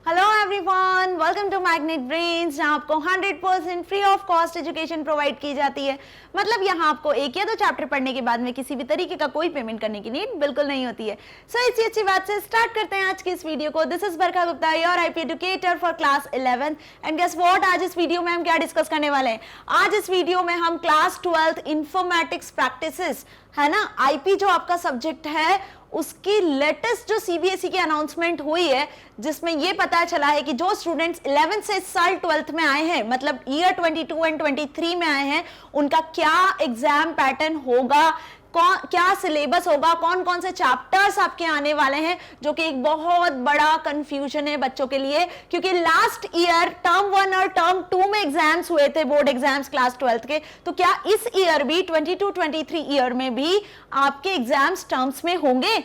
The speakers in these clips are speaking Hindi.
Hello everyone, welcome to magnet brains, जहां आपको 100% free of cost education provide की जाती है। मतलब यहाँ आपको एक या दो चैप्टर पढ़ने के बाद में किसी भी तरीके का कोई पेमेंट करने की नीड बिल्कुल नहीं होती है। सो इसी अच्छी बात से स्टार्ट करते हैं आज की इस वीडियो को। This is Barkha Gupta, your IP educator for class 11 and guess what, आज इस वीडियो में हम क्या डिस्कस करने वाले हैं। आज इस वीडियो में हम क्लास 12 इंफॉर्मेटिक्स प्रैक्टिसेस है ना, आईपी जो आपका सब्जेक्ट है उसकी लेटेस्ट जो सीबीएसई की अनाउंसमेंट हुई है, जिसमें ये पता चला है कि जो स्टूडेंट्स 11 से इस साल 12th में आए हैं, मतलब ईयर 22 एंड 23 में आए हैं, उनका क्या एग्जाम पैटर्न होगा, क्या सिलेबस होगा, कौन कौन से चैप्टर्स आपके आने वाले हैं, जो कि एक बहुत बड़ा कंफ्यूजन है बच्चों के लिए। क्योंकि लास्ट ईयर टर्म 1 और टर्म 2 में एग्जाम्स हुए थे, बोर्ड एग्जाम्स क्लास 12 के, तो क्या इस ईयर भी 22-23 ईयर में भी आपके एग्जाम्स टर्म्स में होंगे?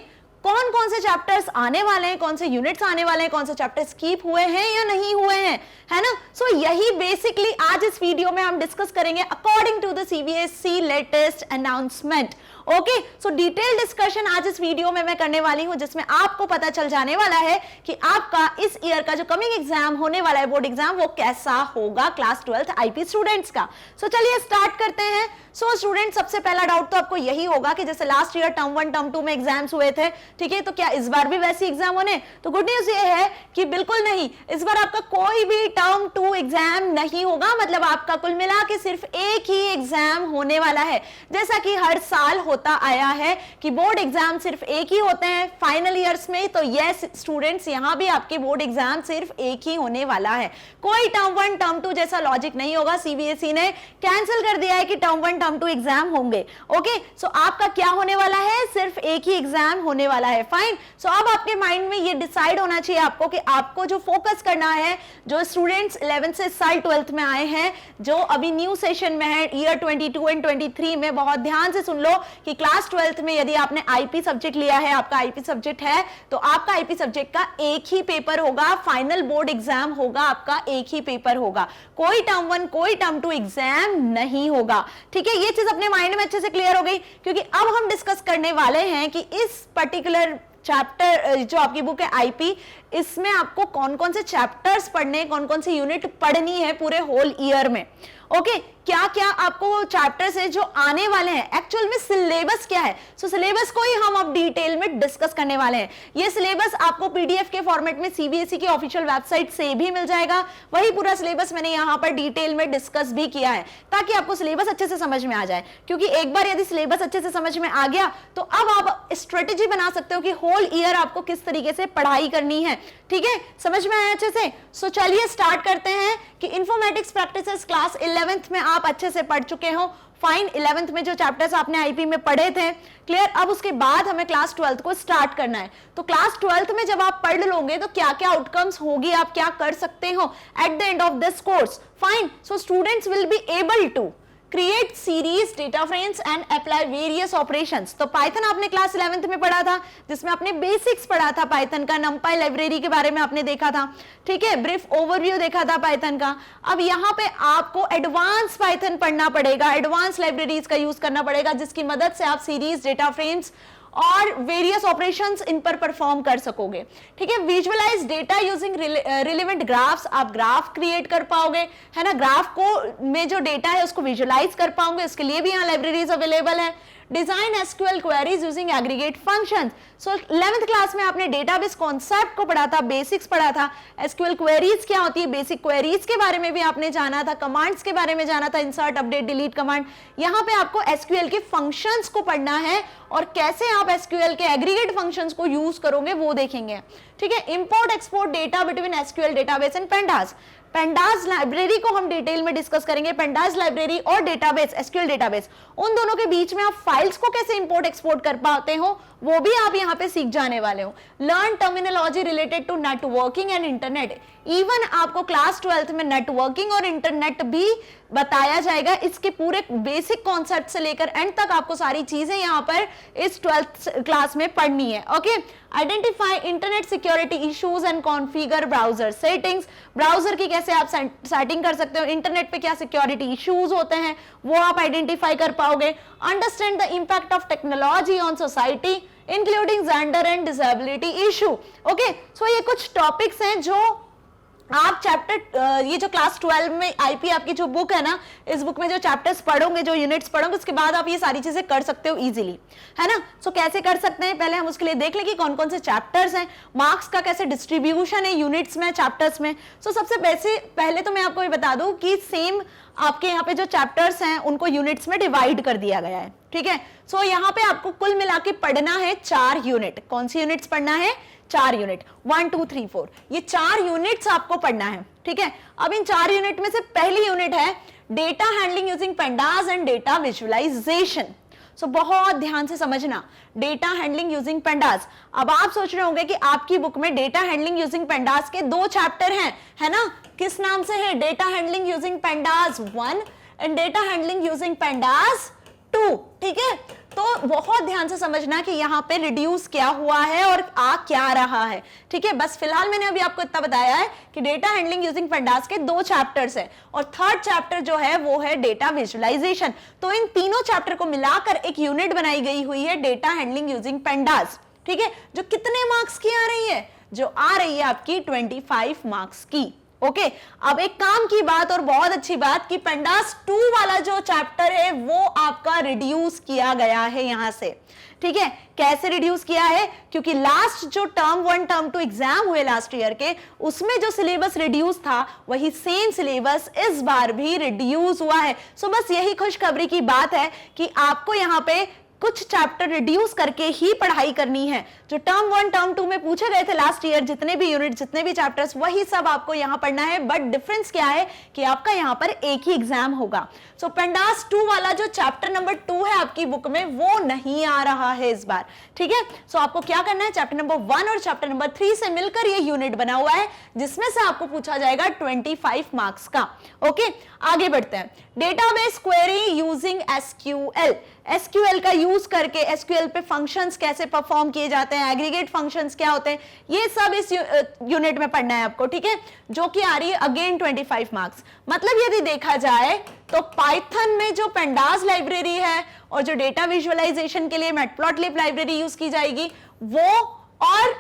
कौन कौन से चैप्टर्स आने वाले हैं, कौन से यूनिट्स आने वाले हैं, कौन से चैप्टर्स स्किप हुए हैं या नहीं हुए हैं, है ना। सो यही बेसिकली आज इस वीडियो में हम डिस्कस करेंगे according to the CBSE latest announcement. Okay, so detail discussion आज इस वीडियो में मैं करने वाली हूं, जिसमें आपको पता चल जाने वाला है कि आपका इस ईयर का जो कमिंग एग्जाम होने वाला है, बोर्ड एग्जाम, वो कैसा होगा क्लास 12 आईपी स्टूडेंट्स का। सो चलिए स्टार्ट करते हैं। सो स्टूडेंट, सबसे पहला डाउट तो आपको यही होगा कि जैसे लास्ट ईयर टर्म 1 टर्म 2 में एग्जाम्स हुए थे, ठीक है, तो क्या इस बार भी वैसे एग्जाम होने? तो गुड न्यूज ये है कि बिल्कुल नहीं, इस बार आपका कोई भी टर्म 2 एग्जाम नहीं होगा। मतलब आपका कुल मिला के सिर्फ एक ही एग्जाम होने वाला है। जैसा कि हर साल होता आया है कि बोर्ड एग्जाम सिर्फ एक ही होते हैं फाइनल ईयर्स में, तो यस स्टूडेंट्स, यहां भी आपके बोर्ड एग्जाम सिर्फ एक ही होने वाला है। कोई टर्म 1 टर्म 2 जैसा लॉजिक नहीं होगा। सीबीएसई ने कैंसिल कर दिया है कि टर्म 1 टर्म 2 एग्जाम होंगे। ओके, सो आपका क्या होने वाला है? सिर्फ एक ही एग्जाम होने वाला है। फाइन। सो अब आपके माइंड में ये डिसाइड होना चाहिए आपको कि आपको जो फोकस करना है, जो स्टूडेंट्स 11 से साल 12th में आए हैं, जो अभी न्यू सेशन में है ईयर 22 एंड 23 में, बहुत ध्यान से सुन लो कि क्लास 12th में यदि आपने आईपी सब्जेक्ट लिया है, आपका आईपी सब्जेक्ट है, तो आपका आईपी सब्जेक्ट का एक ही पेपर होगा, फाइनल बोर्ड एग्जाम होगा, आपका एक ही पेपर होगा। कोई टर्म 1 कोई टर्म 2 एग्जाम नहीं होगा। ठीक है, ये चीज अपने माइंड में अच्छे से क्लियर हो गई। क्योंकि अब हम डिस्कस करने वाले हैं कि इस पर्टिकुलर चैप्टर जो आपकी बुक है आईपी, इसमें आपको कौन कौन से चैप्टर्स पढ़ने, कौन कौन सी यूनिट पढ़नी है पूरे होल ईयर में। ओके, क्या क्या आपको चैप्टर्स है जो आने वाले हैं, एक्चुअल में सिलेबस क्या है। सो सिलेबस को ही हम अब डिटेल में डिस्कस करने वाले हैं। ये सिलेबस आपको पीडीएफ के फॉर्मेट में सीबीएसई की ऑफिशियल वेबसाइट से भी मिल जाएगा। वही पूरा सिलेबस मैंने यहाँ पर डिटेल में डिस्कस भी किया है, ताकि आपको सिलेबस अच्छे से समझ में आ जाए। क्योंकि एक बार यदि सिलेबस अच्छे से समझ में आ गया, तो अब आप स्ट्रेटेजी बना सकते हो कि होल ईयर आपको किस तरीके से पढ़ाई करनी है। ठीक है, समझ में आया अच्छे से। सो चलिए स्टार्ट करते हैं कि इंफॉर्मेटिक्स प्रैक्टिसेस क्लास 11th में आप अच्छे से पढ़ चुके हो। फाइन, 11th में जो चैप्टर्स आपने आईपी में पढ़े थे, क्लियर। अब उसके बाद हमें क्लास 12th को स्टार्ट करना है। तो क्लास 12th में जब आप पढ़ लोगे तो क्या क्या आउटकम्स होगी, आप क्या कर सकते हो at the end of this course. Fine, so students will be able to create series, data frames and apply various operations. तो पाइथन आपने क्लास 11th में पढ़ा था, जिसमें आपने बेसिक्स पढ़ा था पाइथन का, नंपाई लाइब्रेरी के बारे में आपने देखा था। ठीक है, ब्रीफ ओवरव्यू देखा था पाइथन का। अब यहाँ पे आपको एडवांस पाइथन पढ़ना पड़ेगा, एडवांस लाइब्रेरीज का यूज करना पड़ेगा, जिसकी मदद से आप सीरीज, डेटा फ्रेम्स और वेरियस ऑपरेशंस इन पर परफॉर्म कर सकोगे। ठीक है, visualise data using relevant graphs, आप ग्राफ क्रिएट कर पाओगे, है ना। ग्राफ को में जो डेटा है उसको विजुअलाइज कर पाओगे, उसके लिए भी यहाँ लाइब्रेरीज अवेलेबल है। Design SQL queries using aggregate functions. So 11th class में आपने डेटाबेस कॉन्सेप्ट को पढ़ा था, बेसिक्स पढ़ा था। एसक्यूएल क्वेरीज क्या होती है, बेसिक क्वेरीज के बारे में भी आपने जाना था, कमांड्स के बारे में जाना था, इंसर्ट, अपडेट, डिलीट कमांड। यहाँ पे आपको एसक्यूएल के फंक्शंस को पढ़ना है और कैसे आप एसक्यूएल के एग्रीगेट फंक्शंस को यूज करोगे वो देखेंगे। ठीक है, import export data between SQL database and pandas. Pandas library को हम डिटेल में डिस्कस करेंगे। पेंडास लाइब्रेरी और डेटाबेस, एसक्यूएल डेटाबेस, उन दोनों के बीच में आप फाइल्स को कैसे इंपोर्ट एक्सपोर्ट कर पाते हो वो भी आप यहाँ पे सीख जाने वाले हो। Learn terminology related to networking and internet. Even आपको क्लास 12th में नेटवर्किंग और इंटरनेट भी बताया जाएगा। इसके पूरे बेसिक कॉन्सेप्ट से लेकर एंड तक आपको सारी चीजें यहाँ पर इस 12th क्लास में पढ़नी है। Okay, identify internet security issues and configure browser settings. Browser की कैसे आप सेटिंग कर सकते हो, इंटरनेट पे क्या सिक्योरिटी इश्यूज होते हैं वो आप आइडेंटिफाई कर पाओगे। Understand the impact of technology on society including gender and disability issue. Okay, so ये कुछ टॉपिक्स हैं जो आप चैप्टर ये जो क्लास 12 में आईपी आपकी जो बुक है ना, इस बुक में जो चैप्टर्स पढ़ोगे, जो यूनिट्स पढ़ोगे, उसके बाद आप ये सारी चीजें कर सकते हो इजीली, है ना। सो कैसे कर सकते हैं, पहले हम उसके लिए देख लें कि कौन कौन से चैप्टर्स हैं, मार्क्स का कैसे डिस्ट्रीब्यूशन है यूनिट्स में, चैप्टर्स में। सो सबसे पहले तो मैं आपको ये बता दूं कि सेम आपके यहाँ पे जो चैप्टर्स हैं उनको यूनिट्स में डिवाइड कर दिया गया है, ठीक है। सो यहाँ पे आपको कुल मिला के पढ़ना है 4 यूनिट। कौन सी यूनिट्स पढ़ना है? 4 यूनिट, 1 2 3 4, ये 4 यूनिट्स आपको पढ़ना है, ठीक है। अब इन 4 यूनिट में से पहली यूनिट है data handling using pandas and data visualization. So बहुत ध्यान से समझना, डेटा हैंडलिंग यूजिंग पेंडास। अब आप सोच रहे होंगे कि आपकी बुक में डेटा हैंडलिंग यूजिंग पेंडास के 2 चैप्टर हैं, है ना। किस नाम से है? Data handling using pandas 1 and data handling using pandas 2, ठीक है। तो बहुत ध्यान से समझना कि यहाँ पे रिड्यूस क्या हुआ है और आ क्या रहा है, ठीक है। बस फिलहाल मैंने अभी आपको इतना बताया है कि डेटा हैंडलिंग यूजिंग पेंडास के 2 चैप्टर्स है और 3rd चैप्टर जो है वो है डेटा विजुअलाइजेशन। तो इन तीनों चैप्टर को मिलाकर एक यूनिट बनाई गई हुई है डेटा हैंडलिंग यूजिंग पेंडास, ठीक है, जो कितने मार्क्स की आ रही है? जो आ रही है आपकी 25 मार्क्स की। ओके, अब एक काम की बात और बहुत अच्छी बात कि पेंडास 2 वाला जो चैप्टर है वो आपका रिड्यूस किया गया है यहां से, ठीक है। कैसे रिड्यूस किया है? क्योंकि लास्ट जो टर्म 1 टर्म 2 एग्जाम हुए लास्ट ईयर के, उसमें जो सिलेबस रिड्यूस था वही सेम सिलेबस इस बार भी रिड्यूस हुआ है। सो बस यही खुशखबरी की बात है कि आपको यहां पे कुछ चैप्टर रिड्यूस करके ही पढ़ाई करनी है। जो टर्म 1 टर्म 2 में पूछे गए थे लास्ट ईयर, जितने भी यूनिट, जितने भी चैप्टर्स, वही सब आपको यहां पढ़ना है। बट डिफरेंस क्या है कि आपका यहां पर एक ही एग्जाम होगा। सो पेंडास 2 वाला जो चैप्टर नंबर 2 है आपकी बुक में वो नहीं आ रहा है इस बार, ठीक है। सो आपको क्या करना है, चैप्टर नंबर 1 और चैप्टर नंबर 3 से मिलकर ये यूनिट बना हुआ है जिसमें से आपको पूछा जाएगा 25 मार्क्स का। ओके, आगे बढ़ते हैं। Database query using SQL. SQL का यूज करके एसक्यूएल पे फंक्शंस कैसे परफॉर्म किए जाते हैं, एग्रीगेट फंक्शंस क्या होते हैं, ये सब इस यूनिट में पढ़ना है आपको, ठीक है, जो कि आ रही है अगेन 25 मार्क्स। मतलब यदि देखा जाए तो पाइथन में जो पेंडास लाइब्रेरी है और जो डेटा विजुअलाइजेशन के लिए मैटप्लॉटलिब लाइब्रेरी यूज की जाएगी वो, और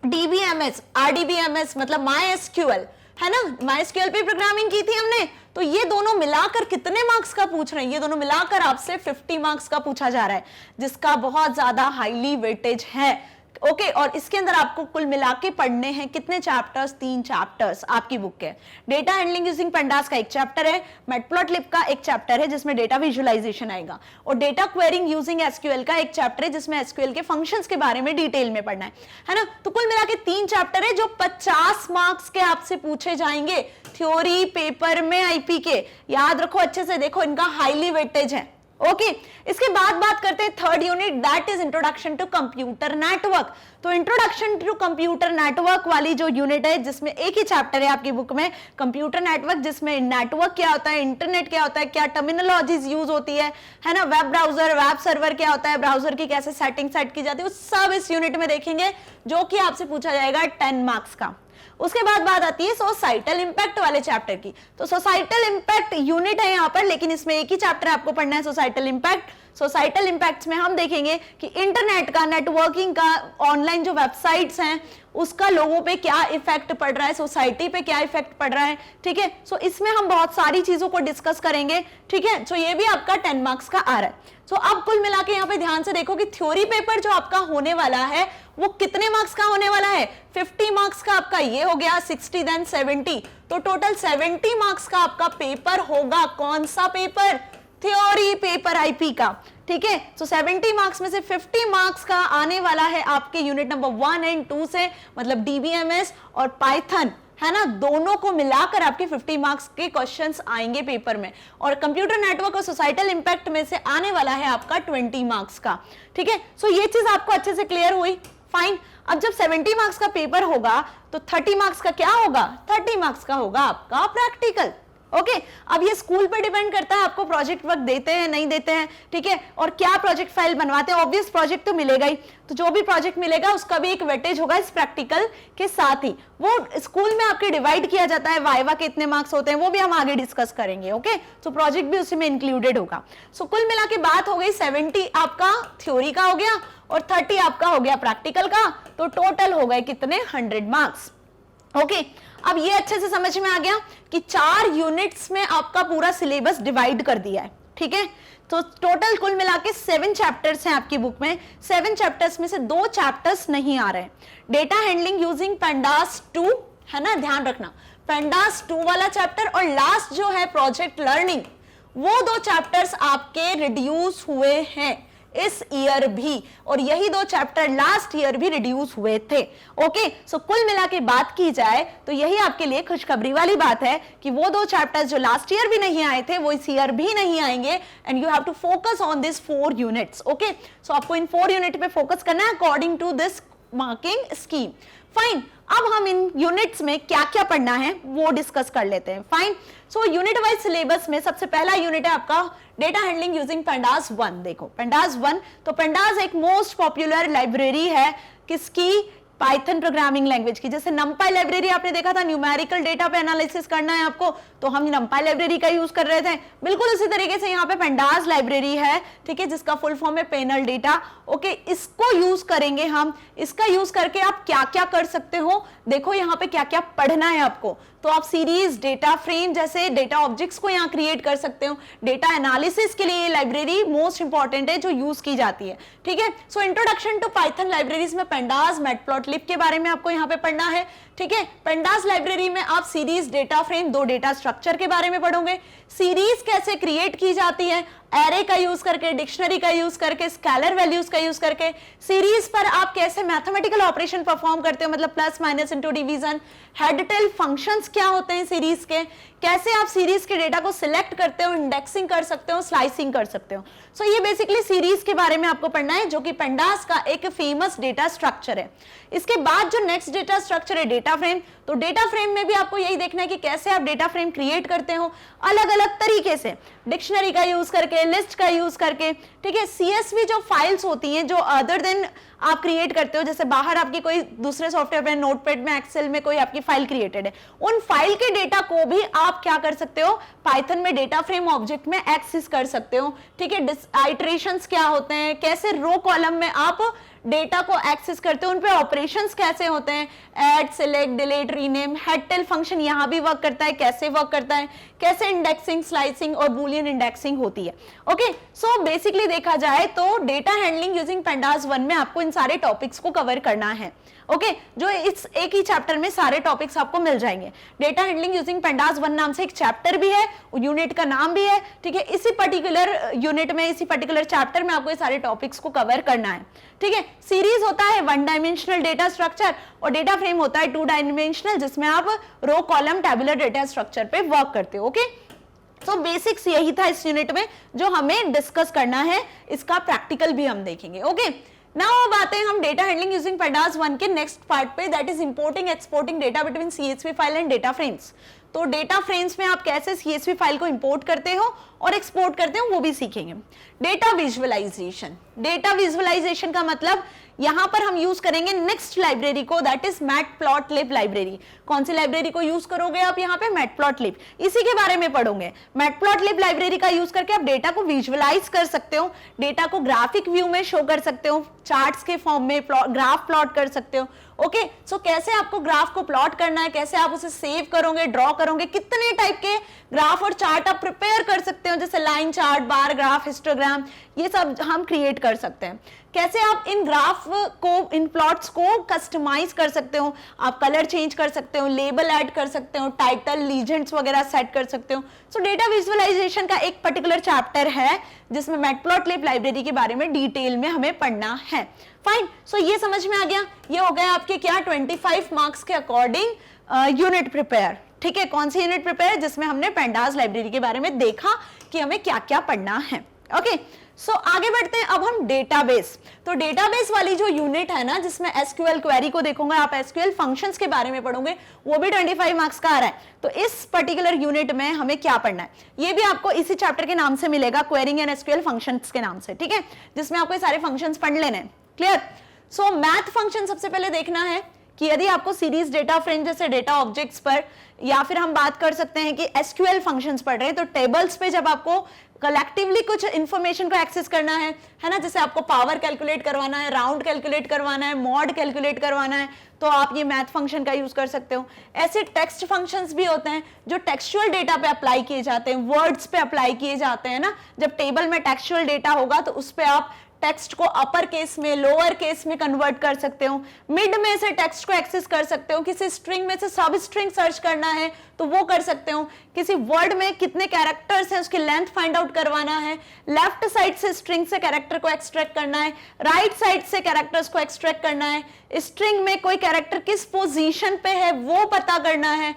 डीबीएमएस, आरडीबीएमएस मतलब माईएसक्यूएल, है ना, माईएसक्यूएल पे प्रोग्रामिंग की थी हमने, तो ये दोनों मिलाकर कितने मार्क्स का पूछ रहे हैं? ये दोनों मिलाकर आपसे 50 मार्क्स का पूछा जा रहा है, जिसका बहुत ज्यादा हाईली वेटेज है। ओके, और इसके अंदर आपको कुल मिला के पढ़ने हैं कितने चैप्टर्स? 3 चैप्टर्स आपकी बुक के। डेटा हैंडलिंग यूजिंग पेंडास का एक चैप्टर है, मैटप्लॉटलिब का एक चैप्टर है जिसमें डेटा विजुअलाइजेशन आएगा, और डेटा क्वेरिंग यूजिंग एसक्यूएल का एक चैप्टर है जिसमें एसक्यूएल के फंक्शंस के बारे में डिटेल में पढ़ना है ना। तो कुल मिला के 3 चैप्टर है जो 50 मार्क्स के आपसे पूछे जाएंगे थ्योरी पेपर में आईपी के। याद रखो, अच्छे से देखो, इनका हाईली वेटेज है। ओके, इसके बाद बात करते हैं 3rd unit, that is introduction to computer network. तो इंट्रोडक्शन टू कंप्यूटर नेटवर्क वाली जो यूनिट है, जिसमें एक ही चैप्टर है आपकी बुक में, कंप्यूटर नेटवर्क, जिसमें नेटवर्क क्या होता है, इंटरनेट क्या होता है, क्या टर्मिनोलॉजीज यूज होती है ना, वेब ब्राउजर, वेब सर्वर क्या होता है, ब्राउजर की कैसे सेटिंग सेट की जाती है, वो सब इस यूनिट में देखेंगे, जो कि आपसे पूछा जाएगा 10 मार्क्स का। उसके बाद बात आती है सोसाइटल इंपैक्ट वाले चैप्टर की। तो सोसाइटल इंपैक्ट यूनिट है यहाँ पर, लेकिन इसमें एक ही चैप्टर आपको पढ़ना है, सोसाइटल इंपैक्ट। सोसाइटल इंपैक्ट्स में हम देखेंगे कि इंटरनेट का, नेटवर्किंग का, ऑनलाइन जो वेबसाइट्स हैं उसका लोगों पे क्या इफेक्ट पड़ रहा है, सोसाइटी पे क्या इफेक्ट पड़ रहा है, ठीक है। सो इसमें हम बहुत सारी चीजों को डिस्कस करेंगे, ठीक है। सो ये भी आपका 10 मार्क्स का आ रहा है। सो अब कुल मिला के यहाँ पे ध्यान से देखो कि थ्योरी पेपर जो आपका होने वाला है वो कितने मार्क्स का होने वाला है? 50 मार्क्स का आपका ये हो गया, 60 देन 70, तो टोटल 70 मार्क्स का आपका पेपर होगा। कौन सा पेपर? थ्योरी पेपर आईपी का, ठीक है। सो 70 मार्क्स में से 50 मार्क्स का आने वाला है आपके यूनिट नंबर 1 एंड 2 से, मतलब डीबीएमएस और पाइथन, है ना, दोनों को मिलाकर आपके 50 मार्क्स के क्वेश्चंस आएंगे पेपर में। और कंप्यूटर नेटवर्क और सोसाइटल इंपैक्ट में से आने वाला है आपका 20 मार्क्स का, ठीक है। सो ये चीज आपको अच्छे से क्लियर हुई, फाइन। अब जब 70 मार्क्स का पेपर होगा तो 30 मार्क्स का क्या होगा? 30 मार्क्स का होगा आपका प्रैक्टिकल। ओके, अब ये स्कूल पे डिपेंड करता है, आपको प्रोजेक्ट वर्क देते हैं नहीं देते हैं, ठीक है, और क्या प्रोजेक्ट फाइल बनवाते हैं। ऑब्वियस प्रोजेक्ट तो मिलेगा ही, तो जो भी प्रोजेक्ट मिलेगा उसका भी एक वेटेज होगा इस प्रैक्टिकल के साथ ही। वो स्कूल में आपके डिवाइड किया जाता है, वाइवा के इतने मार्क्स होते हैं, वो भी हम आगे डिस्कस करेंगे। ओके, सो प्रोजेक्ट भी उसी में इंक्लूडेड होगा। सो कुल मिला के बात हो गई, 70 आपका थ्योरी का हो गया और 30 आपका हो गया प्रैक्टिकल का, तो टोटल हो गए कितने? 100 मार्क्स। ओके अब ये अच्छे से समझ में आ गया कि 4 यूनिट्स में आपका पूरा सिलेबस डिवाइड कर दिया है, ठीक है। तो टोटल कुल मिला के 7 चैप्टर्स हैं आपकी बुक में। 7 चैप्टर्स में से 2 चैप्टर्स नहीं आ रहे हैं। डेटा हैंडलिंग यूजिंग पेंडास 2 है ना, ध्यान रखना, पेंडास 2 वाला चैप्टर और लास्ट जो है प्रोजेक्ट लर्निंग, वो 2 चैप्टर्स आपके रिड्यूस हुए हैं इस ईयर भी, और यही 2 चैप्टर लास्ट ईयर भी रिड्यूस हुए थे। ओके सो कुल मिला के बात की जाए तो यही आपके लिए खुशखबरी वाली बात है कि वो 2 चैप्टर्स जो लास्ट ईयर भी नहीं आए थे वो इस ईयर भी नहीं आएंगे, and you have to focus on this 4 units. Okay so आपको इन 4 यूनिट पे फोकस करना है according to this marking scheme. Fine, अब हम इन यूनिट्स में क्या क्या पढ़ना है वो डिस्कस कर लेते हैं। Fine, so unit wise syllabus में सबसे पहला यूनिट है आपका डेटा हैंडलिंग यूजिंग पेंडास 1। देखो पेंडास 1, तो पेंडास एक मोस्ट पॉपुलर लाइब्रेरी है किसकी, पाइथन प्रोग्रामिंग लैंग्वेज की। जैसे नमपाई लाइब्रेरी आपने देखा था, न्यूमेरिकल डेटा पे एनालिसिस करना है आपको, तो हम नमपाई लाइब्रेरी का यूज कर रहे थे। बिल्कुल उसी तरीके से यहाँ पे पेंडास लाइब्रेरी है, ठीक है, जिसका फुल फॉर्म है पैनल डेटा। ओके इसको यूज करेंगे हम। इसका यूज करके आप क्या क्या कर सकते हो, देखो यहाँ पे क्या क्या पढ़ना है आपको। तो आप सीरीज, डेटा फ्रेम जैसे डेटा ऑब्जेक्ट्स को यहाँ क्रिएट कर सकते हो। डेटा एनालिसिस के लिए लाइब्रेरी मोस्ट इंपॉर्टेंट है जो यूज की जाती है, ठीक है। So introduction to Python libraries में पेंडास, मैटप्लॉटलिब के बारे में आपको यहाँ पे पढ़ना है, ठीक है। पेंडास लाइब्रेरी में आप series, data frame, 2 data structure के बारे में पढ़ोगे। सीरीज कैसे क्रिएट की जाती है, एरे का यूज करके, डिक्शनरी का यूज करके, स्केलर वैल्यूज का यूज करके। सीरीज पर आप कैसे मैथमेटिकल ऑपरेशन परफॉर्म करते हो, मतलब plus minus into division. Head tail functions क्या होते हैं सीरीज के, कैसे आप सीरीज के डेटा को सिलेक्ट करते हो, इंडेक्सिंग कर सकते हो, स्लाइसिंग कर सकते हो। सो ये बेसिकली सीरीज के बारे में आपको पढ़ना है, जो कि पेंडास का एक फेमस डेटा स्ट्रक्चर है। इसके बाद जो नेक्स्ट डेटा स्ट्रक्चर है डेटा फ्रेम, तो डेटा फ्रेम में भी आपको यही देखना है कि कैसे आप डेटा फ्रेम क्रिएट करते हो अलग अलग तरीके से, डिक्शनरी का यूज करके, लिस्ट का यूज करके, ठीक है। सीएसवी जो फाइल्स होती हैं जो अदर देन आप क्रिएट करते हो, जैसे बाहर आपकी कोई दूसरे सॉफ्टवेयर में, नोटपैड में, एक्सेल में कोई आपकी फाइल क्रिएटेड है, उन फाइल के डेटा को भी आप क्या कर सकते हो, पाइथन में डेटा फ्रेम ऑब्जेक्ट में एक्सेस कर सकते हो, ठीक है। आइटरेशंस क्या होते हैं, कैसे रो कॉलम में आप डेटा को एक्सेस करते हो, उन पे ऑपरेशंस कैसे होते हैं, add, select, delete, rename. Head tail function यहां भी वर्क करता है, कैसे वर्क करता है, कैसे इंडेक्सिंग, स्लाइसिंग और बूलियन इंडेक्सिंग होती है। ओके सो बेसिकली देखा जाए तो डेटा हैंडलिंग यूजिंग पेंडास 1 में आपको इन सारे टॉपिक्स को कवर करना है। ओके जो इस एक ही चैप्टर में सारे टॉपिक्स आपको मिल जाएंगे। डेटा हैंडलिंग यूजिंग पेंडास 1 नाम से एक चैप्टर भी है, यूनिट का नाम भी है, ठीक है। इसी पर्टिकुलर यूनिट में, इसी पर्टिकुलर चैप्टर में आपको ये सारे टॉपिक्स को कवर करना है, ठीक है। सीरीज होता है 1 डायमेंशनल डेटा स्ट्रक्चर और डेटा फ्रेम होता है 2 डायमेंशनल, जिसमें आप row column tabular data structure पे वर्क करते हो। ओके तो बेसिक्स यही था इस यूनिट में जो हमें डिस्कस करना है, इसका प्रैक्टिकल भी हम देखेंगे। ओके नाउ अब आते हैं हम डेटा हैंडलिंग यूजिंग पेंडास 1 के नेक्स्ट पार्ट पे, that is importing exporting data between CSV file and data frames. तो डेटा फ्रेम्स में आप कैसे सीएसवी फाइल को इंपोर्ट करते हो और एक्सपोर्ट करते हो वो भी सीखेंगे। डेटा विजुअलाइजेशन, डेटा विजुअलाइजेशन का मतलब यहां पर हम यूज करेंगे नेक्स्ट लाइब्रेरी को, दैट इज मैटप्लॉटलिब लाइब्रेरी। कौन सी लाइब्रेरी को यूज करोगे आप यहाँ पे, मैटप्लॉटलिब, इसी के बारे में पढ़ोगे। मैटप्लॉटलिब लाइब्रेरी का यूज करके आप डेटा को विजुअलाइज कर सकते हो, डेटा को ग्राफिक व्यू में शो कर सकते हो, चार्ट्स के फॉर्म में ग्राफ प्लॉट कर सकते हो। ओके सो कैसे आपको ग्राफ को प्लॉट करना है, कैसे आप उसे सेव करोगे, ड्रॉ करोगे, कितने टाइप के ग्राफ और चार्ट आप प्रिपेयर कर सकते हो, जैसे line chart, bar graph, histogram, ये सब हम क्रिएट कर सकते हैं। कैसे आप इन ग्राफ को, इन प्लॉट्स को कस्टमाइज कर सकते हो, आप कलर चेंज कर सकते हो, लेबल ऐड कर सकते हो, टाइटल, लीजेंड्स वगैरह सेट कर सकते हो। सो डेटा विजुअलाइजेशन का एक पर्टिकुलर चैप्टर है जिसमें मैटप्लॉटलिब लाइब्रेरी के बारे में डिटेल में हमें पढ़ना है। फाइन सो ये समझ में आ गया, ये हो गया आपके क्या 25 मार्क्स के अकॉर्डिंग यूनिट प्रिपेयर, ठीक है। कौन सी यूनिट प्रिपेयर, जिसमें हमने पेंडास लाइब्रेरी के बारे में देखा कि हमें क्या क्या पढ़ना है। ओके सो आगे बढ़ते हैं अब हम डेटाबेस। तो डेटाबेस वाली जो यूनिट है ना, जिसमें एसक्यूएल क्वेरी को देखोगे आप, एसक्यूएल फंक्शंस के बारे में पढ़ोगे, वो भी 25 मार्क्स का आ रहा है। तो इस पर्टिकुलर यूनिट में हमें क्या पढ़ना है, ये भी आपको इसी चैप्टर के नाम से मिलेगा, क्वेरिंग एंड एसक्यूएल फंक्शंस के नाम से, ठीक है, जिसमें आपको ये सारे फंक्शंस पढ़ लेने हैं। क्लियर। सो मैथ फंक्शन सबसे पहले देखना है कि यदि आपको सीरीज डेटा फ्रेम जैसे डेटा ऑब्जेक्ट्स पर, या फिर हम बात कर सकते हैं कि एसक्यूएल फंक्शंस पढ़ रहे हैं, तो टेबल्स पे जब आपको कलेक्टिवली कुछ इंफॉर्मेशन को एक्सेस करना है ना, जैसे आपको पावर कैलकुलेट करवाना है, राउंड कैलकुलेट करवाना है, मॉड कैलकुलेट करवाना है, तो आप ये मैथ फंक्शन का यूज कर सकते हो। ऐसे टेक्स्ट फंक्शंस भी होते हैं जो टेक्सचुअल डेटा पे अप्लाई किए जाते हैं, वर्ड्स पे अप्लाई किए जाते हैं ना। जब टेबल में टेक्सचुअल डेटा होगा तो उस पे आप टेक्स्ट को अपर केस में, लोअर केस में कन्वर्ट कर सकते हो, मिड में से टेक्स्ट को एक्सेस कर सकते हो, किसी स्ट्रिंग में से सब स्ट्रिंग सर्च करना है तो वो कर सकते हो, किसी वर्ड में कितने कैरेक्टर्स हैं उसकी लेंथ फाइंड आउट करवाना है, लेफ्ट साइड से स्ट्रिंग से कैरेक्टर को एक्सट्रैक्ट करना है, राइट साइड से कैरेक्टर्स को एक्सट्रैक्ट करना है, स्ट्रिंग में कोई कैरेक्टर किस पोजीशन पे है वो पता करना है,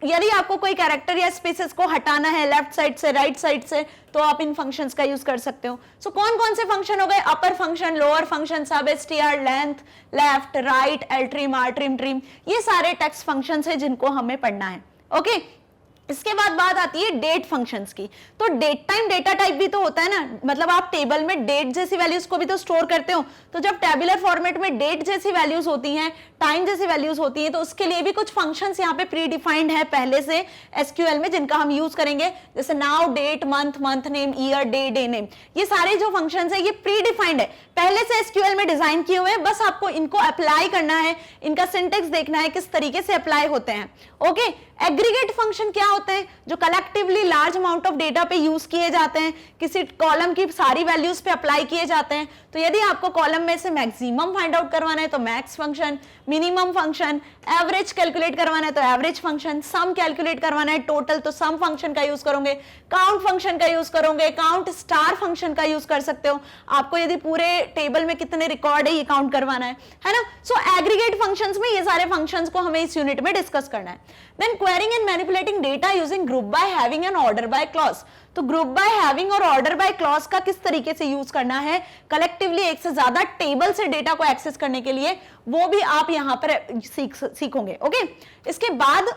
यदि आपको कोई कैरेक्टर या स्पेसेस को हटाना है लेफ्ट साइड से, राइट साइड से, तो आप इन फंक्शंस का यूज कर सकते हो। सो कौन कौन से फंक्शन हो गए? अपर फंक्शन, लोअर फंक्शन, सब, str, length, left, right, ltrim, rtrim, trim, ये सारे टेक्स्ट फंक्शंस हैं जिनको हमें पढ़ना है। ओके, इसके बाद बात आती है डेट फंक्शंस की। तो डेट टाइम डेटा टाइप भी तो होता है ना, मतलब आप टेबल में डेट जैसी वैल्यूज को भी तो स्टोर करते हो, तो जब टेबुलर फॉर्मेट में डेट जैसी वैल्यूज होती हैं, टाइम जैसी वैल्यूज होती हैं, तो उसके लिए भी कुछ फंक्शंस यहाँ पे प्री डिफाइंड है पहले से एसक्यूएल में, जिनका हम यूज करेंगे, जैसे now, date, month, month name, year, day, day name. ये सारे जो फंक्शंस है ये प्री डिफाइंड है, पहले से एसक्यूएल में डिजाइन किए हुए हैं, बस आपको इनको अप्लाई करना है, इनका सिंटेक्स देखना है किस तरीके से अप्लाई होते हैं। ओके, एग्रीगेट फंक्शन क्या होते हैं? जो collectively large amount of data पे यूज किए जाते हैं, किसी कॉलम की सारी वैल्यूज पे अप्लाई किए जाते हैं। तो यदि आपको कॉलम में से मैक्सिमम फाइंड आउट करवाना है तो max function, minimum function, average calculate करवाना है तो एवरेज फंक्शन, सम कैलकुलेट करवाना है टोटल तो सम फंक्शन का यूज करोगे, काउंट फंक्शन का यूज करोगे, काउंट स्टार फंक्शन का यूज कर सकते हो, आपको यदि पूरे टेबल में कितने रिकॉर्ड है ये काउंट करवाना है ना। सो एग्रीगेट फंक्शंस में ये सारे फंक्शंस को हमें इस यूनिट में डिस्कस करना है। Then querying and manipulating data using group by, having and order by clause. तो ग्रुप बाय, हैविंग और ऑर्डर बाय क्लॉज का किस तरीके से यूज करना है कलेक्टिवली एक से ज्यादा टेबल से डेटा को एक्सेस करने के लिए, वो भी आप यहां पर सीखोगे। ओके, इसके बाद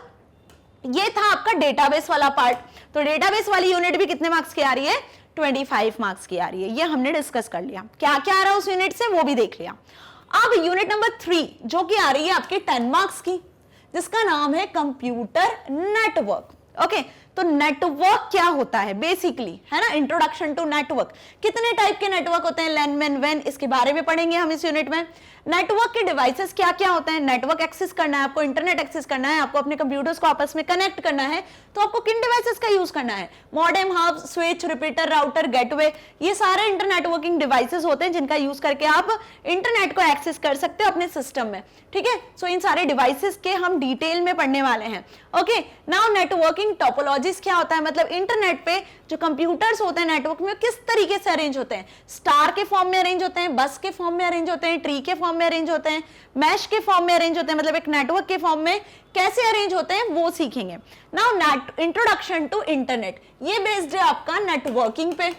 ये था आपका डेटाबेस वाला पार्ट। तो डेटाबेस वाली यूनिट भी कितने मार्क्स की आ रही है? 25 मार्क्स की आ रही है। ये हमने डिस्कस कर लिया, क्या क्या आ रहा है उस यूनिट से वो भी देख लिया। अब यूनिट नंबर 3 जो कि आ रही है आपके 10 मार्क्स की, जिसका नाम है कंप्यूटर नेटवर्क। ओके, तो नेटवर्क क्या होता है बेसिकली, है ना, इंट्रोडक्शन टू नेटवर्क। कितने टाइप के नेटवर्क होते हैं, लैन, मैन, वैन, इसके बारे में पढ़ेंगे हम इस यूनिट में। नेटवर्क के डिवाइसेस क्या क्या होते हैं, नेटवर्क एक्सेस करना है आपको, इंटरनेट एक्सेस करना है आपको, अपने कंप्यूटर्स को आपस में कनेक्ट करना है, तो आपको किन डिवाइसेस का यूज करना है? Modem, hub, switch, repeater, router, gateway, ये सारे इंटरनेटवर्किंग डिवाइसेस होते हैं जिनका यूज करके आप इंटरनेट को एक्सेस कर सकते हो अपने सिस्टम में। ठीक है, सो इन सारे डिवाइसेस के हम डिटेल में पढ़ने वाले हैं। ओके, नाउ नेटवर्किंग टोपोलॉजीज क्या होता है, मतलब इंटरनेट पे जो कंप्यूटर्स होते हैं नेटवर्क में किस तरीके से अरेंज होते हैं, स्टार के फॉर्म में अरेंज होते हैं, बस के फॉर्म में अरेंज होते हैं, ट्री के फॉर्म में अरेंज होते हैं, मैश के फॉर्म में अरेंज होते हैं, मतलब एक नेटवर्क के फॉर्म में कैसे अरेंज होते हैं वो सीखेंगे। नाउ इंट्रोडक्शन टू इंटरनेट, ये बेस्ड है आपका नेटवर्किंग पे।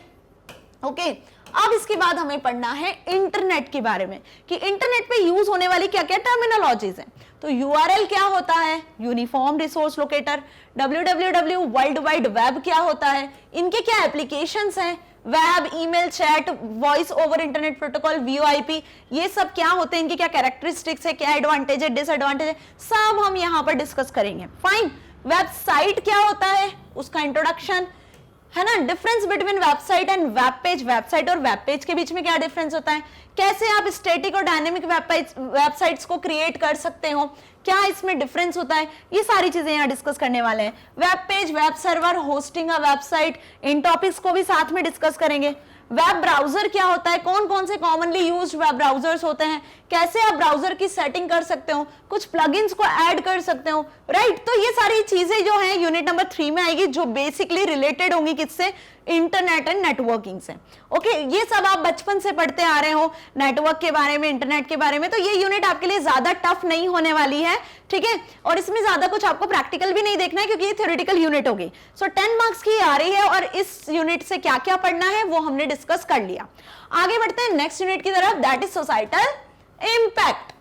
ओके, अब इसके बाद हमें पढ़ना है इंटरनेट के बारे में कि इंटरनेट पे यूज होने वाली क्या क्या टर्मिनोलॉजीज हैं। तो यूआरएल क्या होता है, uniform resource locator, www world wide web क्या होता है, इनके क्या एप्लीकेशंस हैं, web, email, chat, voice over internet protocol, VoIP, ये सब क्या होते हैं, इनके क्या कैरेक्टरिस्टिक्स है, क्या एडवांटेज है, डिसएडवांटेज है, सब हम यहाँ पर डिस्कस करेंगे। फाइन, वेबसाइट क्या होता है, उसका इंट्रोडक्शन, है ना, difference between website and web page, website और वेब पेज के बीच में क्या डिफरेंस होता है, कैसे आप स्टैटिक और डायनेमिक वेबसाइट्स को क्रिएट कर सकते हो, क्या इसमें डिफरेंस होता है, ये सारी चीजें यहाँ डिस्कस करने वाले हैं। Web page, web server, hosting a website, in topics को भी साथ में डिस्कस करेंगे। वेब ब्राउजर क्या होता है, कौन कौन से कॉमनली यूज्ड वेब ब्राउजर्स होते हैं, कैसे आप ब्राउजर की सेटिंग कर सकते हो, कुछ प्लगइन्स को ऐड कर सकते हो, राइट। तो ये सारी चीजें जो हैं यूनिट नंबर 3 में आएगी, जो बेसिकली रिलेटेड होंगी किससे, इंटरनेट एंड नेटवर्किंग से। ओके, ये सब आप बचपन से पढ़ते आ रहे हो नेटवर्क के बारे में, इंटरनेट के बारे में, तो ये यूनिट आपके लिए ज्यादा टफ नहीं होने वाली है। ठीक है, और इसमें ज्यादा कुछ आपको प्रैक्टिकल भी नहीं देखना है क्योंकि ये थ्योरेटिकल यूनिट होगी। सो 10 मार्क्स की आ रही है और इस यूनिट से क्या क्या पढ़ना है वो हमने डिस्कस कर लिया। आगे बढ़ते हैं नेक्स्ट यूनिट की तरफ, दैट इज सोसाइटल इम्पैक्ट।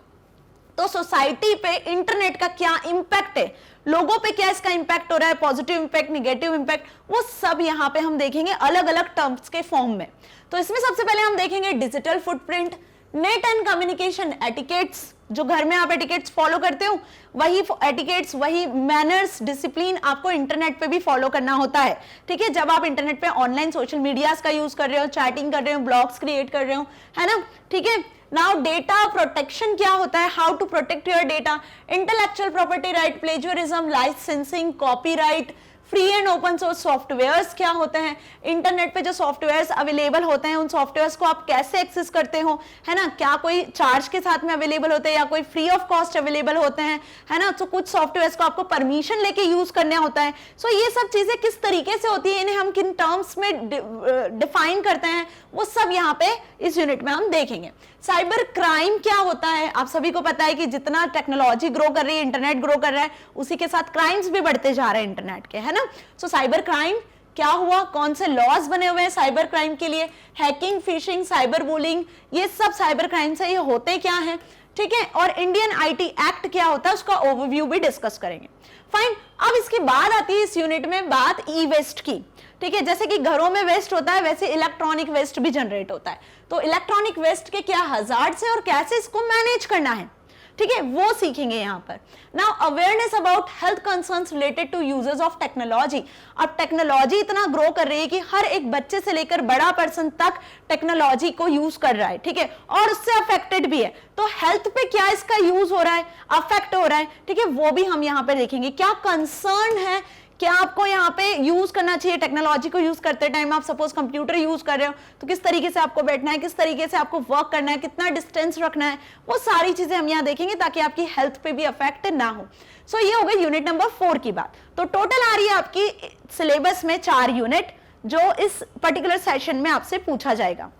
तो सोसाइटी पे इंटरनेट का क्या इंपैक्ट है, लोगों पे क्या इसका इंपैक्ट हो रहा है, पॉजिटिव इंपैक्ट, निगेटिव इंपैक्ट, वो सब यहाँ पे हम देखेंगे अलग अलग टर्म्स के फॉर्म में। तो इसमें सबसे पहले हम देखेंगे digital footprint, net and communication etiquettes, जो घर में आप एटिकेट्स फॉलो करते हो वही एटिकेट्स, वही मैनर्स, डिसिप्लिन आपको इंटरनेट पे भी फॉलो करना होता है, ठीक है। जब आप इंटरनेट पे ऑनलाइन सोशल मीडियाज का यूज कर रहे हो, चैटिंग कर रहे हो, ब्लॉग्स क्रिएट कर रहे हो, है ना, ठीक है। नाउ डेटा प्रोटेक्शन क्या होता है, how to protect your data, intellectual property right, plagiarism, licensing, copyright, free and open source softwares क्या होते हैं, इंटरनेट पे जो सॉफ्टवेयर्स अवेलेबल होते हैं उन सॉफ्टवेयर्स को आप कैसे एक्सेस करते हो, है ना, क्या कोई चार्ज के साथ में अवेलेबल होते हैं या कोई फ्री ऑफ कॉस्ट अवेलेबल होते हैं, है ना। तो कुछ सॉफ्टवेयर्स को आपको परमिशन लेके यूज करना होता है। सो ये सब चीजें किस तरीके से होती है, इन्हें हम किन टर्म्स में डिफाइन करते हैं, वो सब यहाँ पे इस यूनिट में हम देखेंगे। साइबर क्राइम क्या होता है, आप सभी को पता है कि जितना टेक्नोलॉजी ग्रो कर रही है, इंटरनेट ग्रो कर रहा है, उसी के साथ क्राइम्स भी बढ़ते जा रहे हैं इंटरनेट के, है ना। सो साइबर क्राइम क्या हुआ, कौन से लॉज बने हुए हैं साइबर क्राइम के लिए, हैकिंग, फिशिंग, साइबर बुलिंग, ये सब साइबर क्राइम से ये होते क्या है, ठीक है। और इंडियन आईटी एक्ट क्या होता है, उसका ओवरव्यू भी डिस्कस करेंगे। फाइन, अब इसके बाद आती है इस यूनिट में बात ई वेस्ट की, ठीक है। जैसे कि घरों में वेस्ट होता है वैसे इलेक्ट्रॉनिक वेस्ट भी जनरेट होता है, तो इलेक्ट्रॉनिक वेस्ट के क्या हजार्ड्स है और कैसे इसको मैनेज करना है, ठीक है, वो सीखेंगे यहाँ पर। Now awareness about health concerns related to usages of technology. अब टेक्नोलॉजी इतना ग्रो कर रही है कि हर एक बच्चे से लेकर बड़ा पर्सन तक टेक्नोलॉजी को यूज कर रहा है, ठीक है, और उससे अफेक्टेड भी है। तो हेल्थ पे क्या इसका यूज हो रहा है, अफेक्ट हो रहा है, ठीक है, वो भी हम यहाँ पे देखेंगे। क्या कंसर्न है, क्या आपको यहाँ पे यूज करना चाहिए टेक्नोलॉजी को यूज करते टाइम, आप सपोज कंप्यूटर यूज कर रहे हो तो किस तरीके से आपको बैठना है, किस तरीके से आपको वर्क करना है, कितना डिस्टेंस रखना है, वो सारी चीजें हम यहाँ देखेंगे ताकि आपकी हेल्थ पे भी अफेक्ट ना हो। सो ये हो गई यूनिट नंबर 4 की बात। तो टोटल आ रही है आपकी सिलेबस में 4 यूनिट जो इस पर्टिकुलर सेशन में आपसे पूछा जाएगा,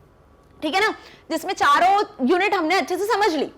ठीक है ना, जिसमें चारों यूनिट हमने अच्छे से समझ ली।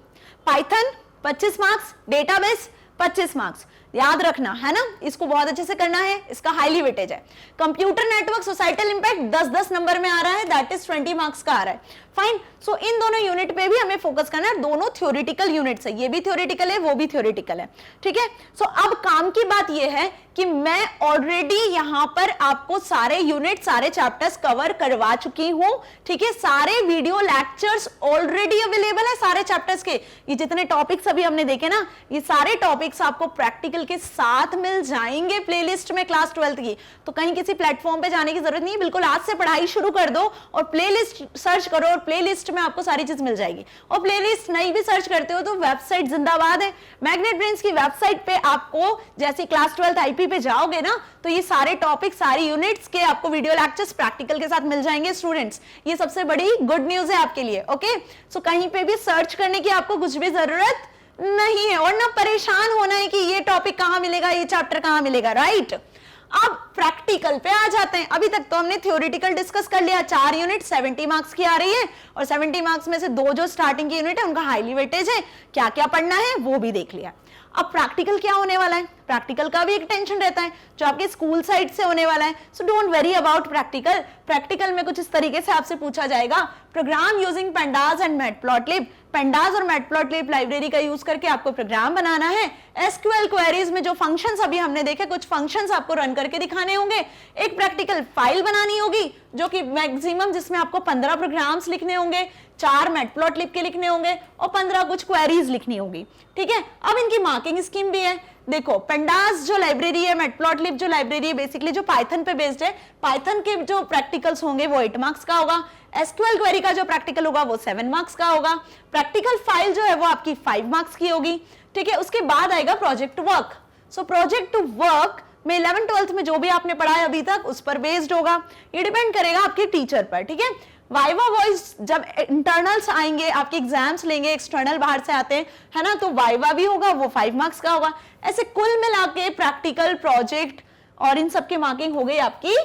पाइथन 25 मार्क्स, डेटाबेस 25 मार्क्स, याद रखना है ना, इसको बहुत अच्छे से करना है, इसका हाईली वेटेज है। Computer network societal impact 10-10 number में आ रहा है, दैट इज 20 मार्क्स का आ रहा है। फाइन, सो इन दोनों यूनिट पे भी हमें फोकस करना है, दोनों थ्योरेटिकल यूनिट्स है, ये भी थ्योरेटिकल है वो भी थ्योरेटिकल है, ठीक है। सो अब काम की बात ये है कि मैं ऑलरेडी यहां पर आपको सारे यूनिट, सारे चैप्टर्स कवर करवा चुकी हूं, ठीक है। सारे वीडियो लेक्चर्स ऑलरेडी अवेलेबल है सारे चैप्टर्स के। ये जितने टॉपिक्स अभी हमने देखे ना, ये सारे टॉपिक्स आपको प्रैक्टिकल के साथ मिल जाएंगे प्लेलिस्ट में क्लास 12th की। तो कहीं किसी प्लेटफॉर्म पे जाने की जरूरत नहीं, बिल्कुल आज से पढ़ाई शुरू कर दो और प्लेलिस्ट सर्च करो और प्लेलिस्ट में आपको सारी चीज मिल जाएगी। और प्लेलिस्ट नहीं भी सर्च करते हो तो वेबसाइट जिंदाबाद है, मैग्नेट ब्रेन्स की वेबसाइट पे आपको जैसे क्लास 12th आईपी पे जाओगे ना तो ये सारे टॉपिक, सारी यूनिट्स के आपको वीडियो लेक्चर्स प्रैक्टिकल के साथ मिल जाएंगे स्टूडेंट्स। ये सबसे बड़ी गुड न्यूज है आपके लिए, ओके। सो कहीं पे भी सर्च करने की आपको कुछ भी जरूरत नहीं है और ना परेशान होना है कि ये टॉपिक कहां मिलेगा, ये चैप्टर कहां मिलेगा, राइट। अब प्रैक्टिकल पे आ जाते हैं। अभी तक तो हमने थ्योरेटिकल डिस्कस कर लिया, 4 यूनिट 70 मार्क्स की आ रही है और 70 मार्क्स में से 2 जो स्टार्टिंग की यूनिट है उनका हाईली वेटेज है, क्या क्या पढ़ना है वो भी देख लिया। अब प्रैक्टिकल क्या होने वाला है, प्रैक्टिकल का भी एक टेंशन रहता है जो आपके स्कूल साइड से होने वाला है। So don't worry about practical. Practical में कुछ इस तरीके से आपसे पूछा जाएगा, प्रोग्राम यूजिंग पेंडाज एंड मैटप्लॉटलिब। पेंडाज और मैटप्लॉटलिब लाइब्रेरी का यूज करके आपको प्रोग्राम बनाना है। एसक्यूएल क्वेरीज में जो फंक्शंस अभी हमने देखे, कुछ फंक्शंस आपको रन करके दिखाने होंगे। एक प्रैक्टिकल फाइल बनानी होगी जो कि मैक्सिमम, जिसमें आपको 15 प्रोग्राम्स लिखने होंगे, 4 मैटप्लॉटलिब के लिखने होंगे और 15 कुछ क्वेरीज लिखनी होगी, ठीक है। अब इनकी मार्किंग स्कीम भी है। देखो, पेंडास जो लाइब्रेरी है, मैटप्लॉटलिब जो लाइब्रेरी है, बेसिकली जो पाइथन पे बेस्ड है, पाइथन के जो प्रैक्टिकल्स होंगे वो 8 मार्क्स का होगा। एसक्यूएल क्वेरी का जो प्रैक्टिकल होगा वो 7 मार्क्स का होगा। प्रैक्टिकल फाइल जो है वो आपकी 5 मार्क्स की होगी, ठीक है। उसके बाद आएगा project work. So project work में 11th-12th में जो भी आपने पढ़ा है अभी तक उस पर बेस्ड होगा। ये डिपेंड करेगा आपके टीचर पर, ठीक है। वाइवा वॉइस, जब इंटरनल्स आएंगे, आपके एग्जाम्स लेंगे, एक्सटर्नल बाहर से आते हैं, है ना, तो वाइवा भी होगा, वो 5 मार्क्स का होगा। ऐसे कुल मिला के प्रैक्टिकल, प्रोजेक्ट और इन सब की मार्किंग हो गई आपकी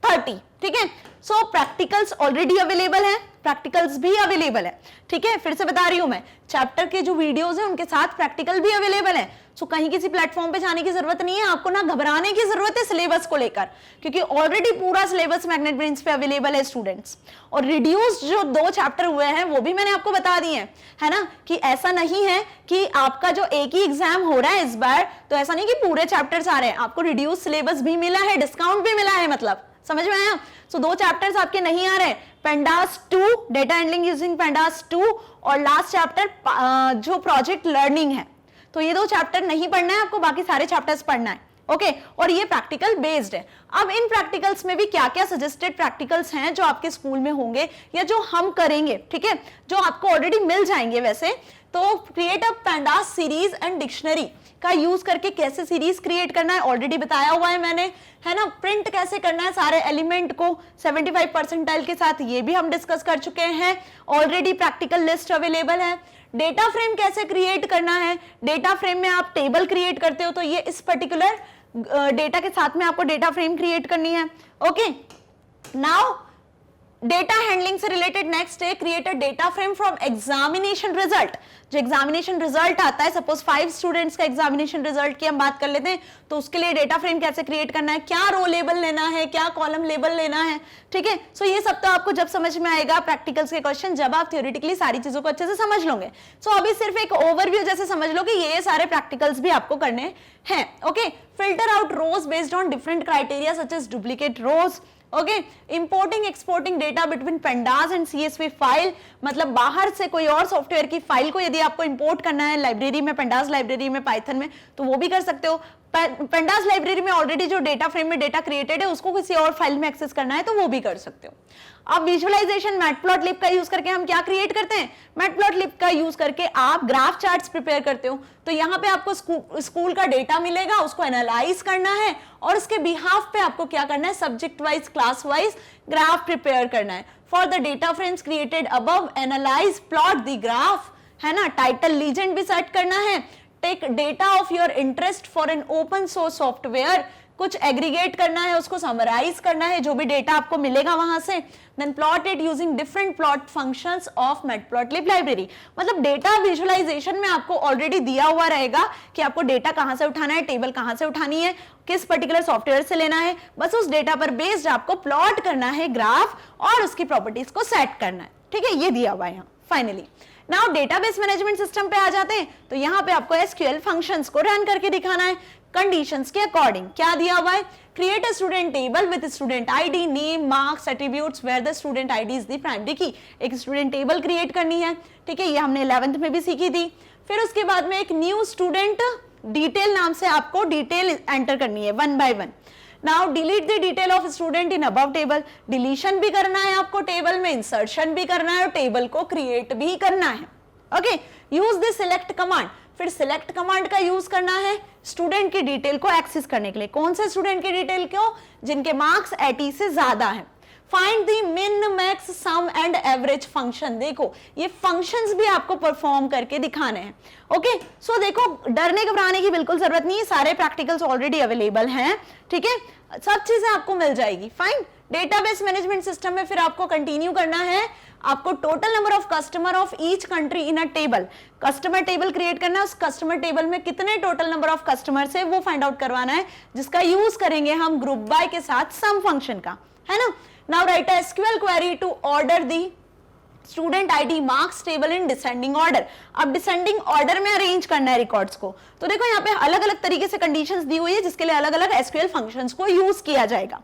30, ठीक है। सो प्रैक्टिकल्स ऑलरेडी अवेलेबल है, प्रैक्टिकल्स भी अवेलेबल है, ठीक है। फिर से बता रही हूं मैं, चैप्टर के जो वीडियोस हैं उनके साथ प्रैक्टिकल भी अवेलेबल है। सो कहीं किसी प्लेटफॉर्म पे जाने की जरूरत नहीं है, आपको ना घबराने की जरूरत है सिलेबस को लेकर, क्योंकि ऑलरेडी पूरा सिलेबस मैग्नेट ब्रेन्स पे अवेलेबल है स्टूडेंट्स। और रिड्यूस्ड जो 2 चैप्टर हुए हैं वो भी मैंने आपको बता दिए हैं, है ना, कि ऐसा नहीं है कि आपका जो एक ही एग्जाम हो रहा है इस बार, तो ऐसा नहीं कि पूरे चैप्टर्स आ रहे हैं, आपको रिड्यूस सिलेबस भी मिला है, डिस्काउंट भी मिला है, मतलब समझ में आया? सो 2 चैप्टर्स आपके नहीं आ रहे, pandas 2 data handling using pandas 2 और लास्ट चैप्टर जो प्रोजेक्ट लर्निंग है। तो ये 2 चैप्टर नहीं पढ़ना है आपको, बाकी सारे चैप्टर्स पढ़ना है। ओके और ये प्रैक्टिकल बेस्ड है। अब इन प्रैक्टिकल्स में भी क्या क्या सजेस्टेड प्रैक्टिकल्स हैं जो आपके स्कूल में होंगे या जो हम करेंगे, ठीक है, जो आपको ऑलरेडी मिल जाएंगे वैसे। तो create a pandas series and dictionary का यूज करके कैसे सीरीज क्रिएट करना है ऑलरेडी बताया हुआ है मैंने, है ना। प्रिंट कैसे करना है सारे एलिमेंट को 75 परसेंटाइल के साथ, ये भी हम डिस्कस कर चुके हैं ऑलरेडी, प्रैक्टिकल लिस्ट अवेलेबल है। डेटा फ्रेम कैसे क्रिएट करना है, डेटा फ्रेम में आप टेबल क्रिएट करते हो तो ये इस पर्टिकुलर डेटा के साथ में आपको डेटा फ्रेम क्रिएट करनी है। ओके नाउ डेटा हैंडलिंग से रिलेटेड नेक्स्ट है create a data frame from examination result. जो एग्जामिनेशन रिजल्ट आता है, सपोज 5 स्टूडेंट्स का एग्जामिनेशन रिजल्ट की हम बात कर लेते हैं, तो उसके लिए डेटा फ्रेम कैसे क्रिएट करना है, क्या रो लेबल लेना है, क्या कॉलम लेबल लेना है, ठीक है। सो ये सब तो आपको जब समझ में आएगा प्रैक्टिकल्स के क्वेश्चन, जब आप थ्योरेटिकली सारी चीजों को अच्छे से समझ लोगे। सो अभी सिर्फ एक ओवरव्यू जैसे समझ लो कि ये सारे प्रैक्टिकल्स भी आपको करने हैं। Okay filter out rows based on different criteria such as duplicate rows. Okay importing exporting data between pandas and CSV file, मतलब बाहर से कोई और सॉफ्टवेयर की फाइल को यदि आपको इंपोर्ट करना है लाइब्रेरी में, पेंडास लाइब्रेरी में, पाइथन में, तो वो भी कर सकते हो। पेंडास लाइब्रेरी में ऑलरेडी जो डेटा फ्रेम में डेटा क्रिएटेड है उसको किसी और फाइल में एक्सेस करना है तो वो भी कर सकते हो। अब विजुअलाइजेशन मैटप्लॉटलिब का यूज करके हम क्या क्रिएट करते हैं, मैटप्लॉटलिब का यूज करके आप ग्राफ चार्ट्स प्रिपेयर करते हो। तो यहाँ पे आपको स्कूल का डेटा मिलेगा, उसको एनालाइज करना है और उसके बिहाफ पे आपको क्या करना है, subject wise class wise graph prepare करना है। For the data frames created above analyse plot the graph, है ना। टाइटल लीजेंड भी सेट करना है। Take data of your interest for an open source software, कुछ एग्रीगेट करना है, उसको समराइज करना है जो भी डेटा आपको मिलेगा वहां से। Then plot it using different plot functions of Matplotlib library. मतलब डेटा विजुअलाइजेशन में आपको ऑलरेडी दिया हुआ रहेगा कि आपको डेटा कहां से उठाना है, टेबल कहां से उठानी है, किस पर्टिकुलर सॉफ्टवेयर से लेना है, बस उस डेटा पर बेस्ड आपको प्लॉट करना है ग्राफ और उसकी प्रॉपर्टीज को सेट करना है, ठीक है। ये दिया हुआ है यहाँ। Finally now database management system पे आ जाते हैं। तो यहाँ पे आपको SQL फंक्शंस को रन करके दिखाना है कंडीशंस के अकॉर्डिंग। क्या दिया हुआ है, create a student table with student ID, name, marks, attributes where the student ID is the primary key. एक स्टूडेंट टेबल क्रिएट करनी है, ठीक है, ये हमने 11th में भी सीखी थी। फिर उसके बाद में एक न्यू स्टूडेंट डिटेल नाम से आपको डिटेल एंटर करनी है 1 by 1। Now delete the detail of student in above table, deletion भी करना है आपको टेबल में, इंसर्शन भी करना है और टेबल को क्रिएट भी करना है। Okay use the select command, फिर सिलेक्ट कमांड का यूज करना है स्टूडेंट की डिटेल को एक्सेस करने के लिए। कौन से स्टूडेंट की डिटेल को, जिनके मार्क्स 80 से ज्यादा है। Find the min max sum and average function, देखो ये फंक्शंस भी आपको परफॉर्म करके दिखाने हैं। ओके सो देखो डरने घबराने की बिल्कुल जरूरत नहीं है, सारे प्रैक्टिकल्स ऑलरेडी अवेलेबल हैं, ठीक है, सब चीजें आपको मिल जाएगी। फाइन डेटाबेस मैनेजमेंट सिस्टम में फिर आपको कंटिन्यू करना है, आपको total number of customer of each country in a table, customer table create करना है। उस कस्टमर टेबल में कितने टोटल नंबर ऑफ कस्टमर्स है वो फाइंड आउट करवाना है, जिसका यूज करेंगे हम ग्रुप बाय के साथ सम फंक्शन का, है ना। Now write a SQL query to order the student ID marks table in descending order. अब डिसेंडिंग ऑर्डर में अरेंज करना है रिकॉर्ड्स को। तो देखो यहाँ पे अलग अलग तरीके से कंडीशंस दी हुई है जिसके लिए अलग अलग SQL फंक्शंस को यूज किया जाएगा।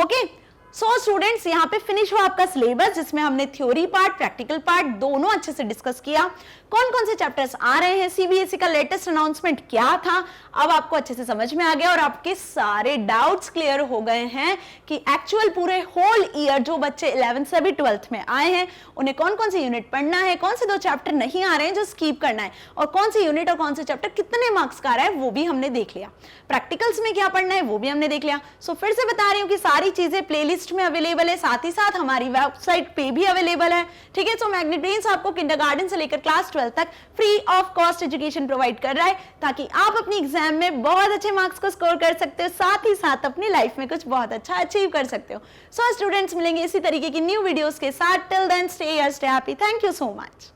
ओके सो स्टूडेंट्स यहाँ पे फिनिश हुआ आपका सिलेबस, जिसमें हमने थ्योरी पार्ट प्रैक्टिकल पार्ट दोनों अच्छे से डिस्कस किया। कौन कौन से चैप्टर्स आ रहे हैं, CBSE का लेटेस्ट अनाउंसमेंट क्या था, अब आपको अच्छे से समझ में आ गया और आपके सारे डाउट्स क्लियर हो गए हैं कि एक्चुअल पूरे होल ईयर जो बच्चे 11th से भी 12th में आए हैं उन्हें कौन कौन से यूनिट पढ़ना है, कौन से 2 चैप्टर नहीं आ रहे हैं जो स्कीप करना है, और कौन से यूनिट और कौन से चैप्टर कितने मार्क्स का आ रहा है वो भी हमने देख लिया। प्रैक्टिकल्स में क्या पढ़ना है वो भी हमने देख लिया। सो फिर से बता रही हूँ कि सारी चीजें प्लेलिस्ट में अवेलेबल है, साथ ही साथ हमारी वेबसाइट पे भी अवेलेबल है, ठीक है। सो मैग्नेट ब्रेन्स आपको किंडरगार्टन से लेकर क्लास 12 तक free of cost education provide कर रहा है, ताकि आप अपनी एग्जाम में बहुत अच्छे मार्क्स को स्कोर कर सकते हो, साथ ही साथ अपनी लाइफ में कुछ बहुत अच्छा अचीव कर सकते हो। सो स्टूडेंट्स मिलेंगे इसी तरीके की न्यू वीडियोस के साथ। Till then stay here, stay happy. Thank you so much.